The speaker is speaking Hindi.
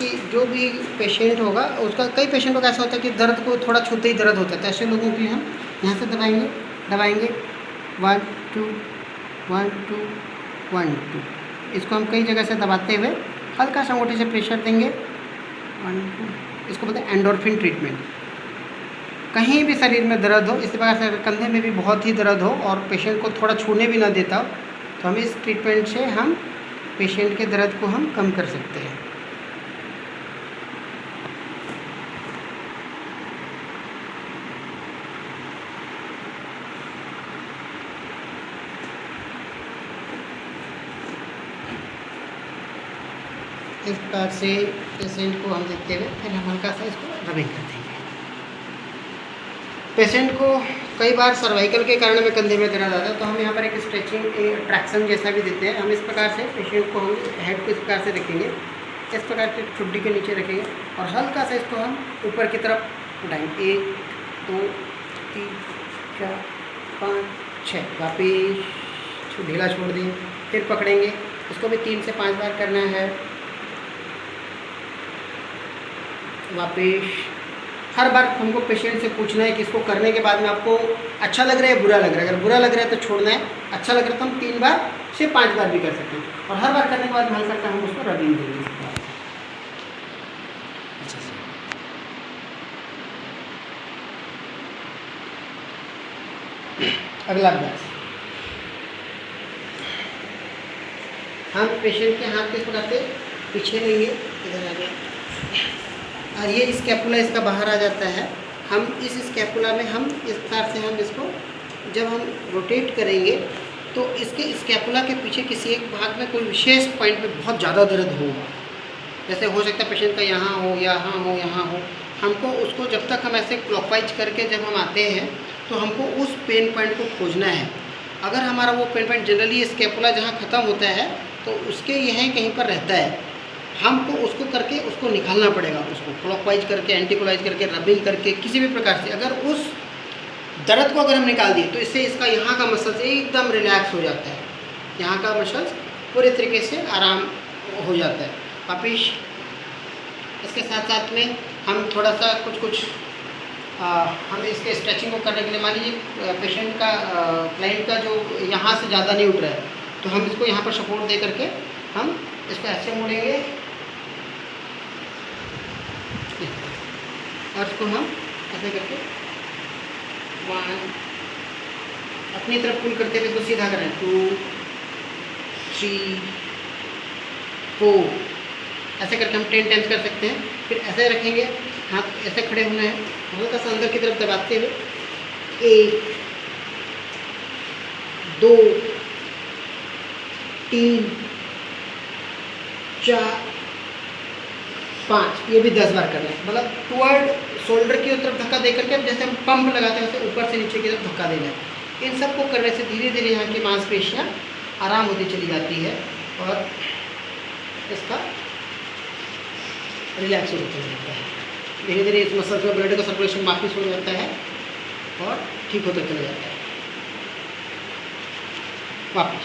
कि जो भी पेशेंट होगा उसका, कई पेशेंटों का ऐसा होता है कि दर्द को थोड़ा छूते ही दर्द होता है, तो ऐसे लोगों की हम यहाँ से दबाएंगे 1 2 1 2 1 2। इसको हम कई जगह से दबाते हुए हल्का सा अंगूठे से प्रेशर देंगे 1 2। इसको बोलते हैं एंडोर्फिन ट्रीटमेंट। कहीं भी शरीर में दर्द हो, इसी प्रकार से अगर कंधे में भी बहुत ही दर्द हो और पेशेंट को थोड़ा छूने भी ना देता हो, तो हम इस ट्रीटमेंट से हम पेशेंट के दर्द को हम कम कर सकते हैं। इस प्रकार से पेशेंट को हम देखते हुए फिर हम हल्का सा इसको रबिंग कर देंगे। पेशेंट को कई बार सर्वाइकल के कारण में कंधे में दर्द आता है, तो हम यहाँ पर एक स्ट्रेचिंग ट्रैक्शन जैसा भी देते हैं। हम इस प्रकार से पेशेंट को हम हेड को इस प्रकार से रखेंगे, इस प्रकार से ठुड्डी के नीचे रखेंगे और हल्का सा इसको हम ऊपर की तरफ उठाएंगे। 1 2 3 4 5 6, वापिस ढीला छोड़ दें, फिर पकड़ेंगे। इसको भी 3 से 5 बार करना है। वापिस हर बार हमको पेशेंट से पूछना है कि इसको करने के बाद में आपको अच्छा लग रहा है, बुरा लग रहा है। अगर बुरा लग रहा है तो छोड़ना है, अच्छा लग रहा है तो हम 3 बार से 5 बार भी कर सकते हैं। और हर बार करने के बाद हल्का सा हम उसको रबिंग देंगे। अगला अभ्यास, हम पेशेंट के हाथ किस प्रकार से पीछे लेंगे, इधर आ गया, और ये स्कैपुला इसका बाहर आ जाता है। हम इस स्कैपुला में हम इस प्रकार से हम इसको जब हम रोटेट करेंगे तो इसके स्कैपुला के पीछे किसी एक भाग में कोई विशेष पॉइंट में बहुत ज़्यादा दर्द होगा। जैसे हो सकता है पेशेंट का यहाँ हो, यहाँ हो, यहाँ हो। हमको उसको जब तक हम ऐसे क्लॉकवाइज करके जब हम आते हैं तो हमको उस पेन पॉइंट को खोजना है। अगर हमारा वो पेन पॉइंट जनरली स्कैपुला जहाँ ख़त्म होता है तो उसके यहीं कहीं पर रहता है, हमको उसको करके उसको निकालना पड़ेगा। उसको क्लॉकवाइज करके, एंटी क्लॉकवाइज करके, रबिंग करके, किसी भी प्रकार से अगर उस दर्द को अगर हम निकाल दिए तो इससे इसका यहाँ का मसल्स एकदम रिलैक्स हो जाता है। यहाँ का मसल्स पूरे तरीके से आराम हो जाता है। वापिस इसके साथ साथ में हम थोड़ा सा कुछ हम इसके स्ट्रेचिंग को करने के लिए, मान लीजिए पेशेंट का क्लाइंट का जो यहाँ से ज़्यादा नहीं उठ रहा है तो हम इसको यहाँ पर सपोर्ट दे करके हम इसको ऐसे मोड़ेंगे और इसको हम ऐसे करके 1 अपनी तरफ पुल करते हुए इसको सीधा करें, 2 3 4, ऐसे करके हम 10 टाइम्स कर सकते हैं। फिर ऐसे रखेंगे, हाथ ऐसे खड़े होना है, हल्का सा अंदर की तरफ दबाते हुए 1 2 3 4 5, ये भी 10 बार करना है। मतलब टुवर्ड शोल्डर की तरफ धक्का दे करके, जैसे हम पंप लगाते हैं वैसे ऊपर से नीचे की तरफ धक्का देना है। इन सब को करने से धीरे धीरे यहाँ की मांसपेशियाँ आराम होती चली जाती है और इसका रिलैक्स होता जाता है। धीरे धीरे इस मसल में ब्लड का सर्कुलेशन वापस हो जाता है और ठीक होता चला जाता है। वापस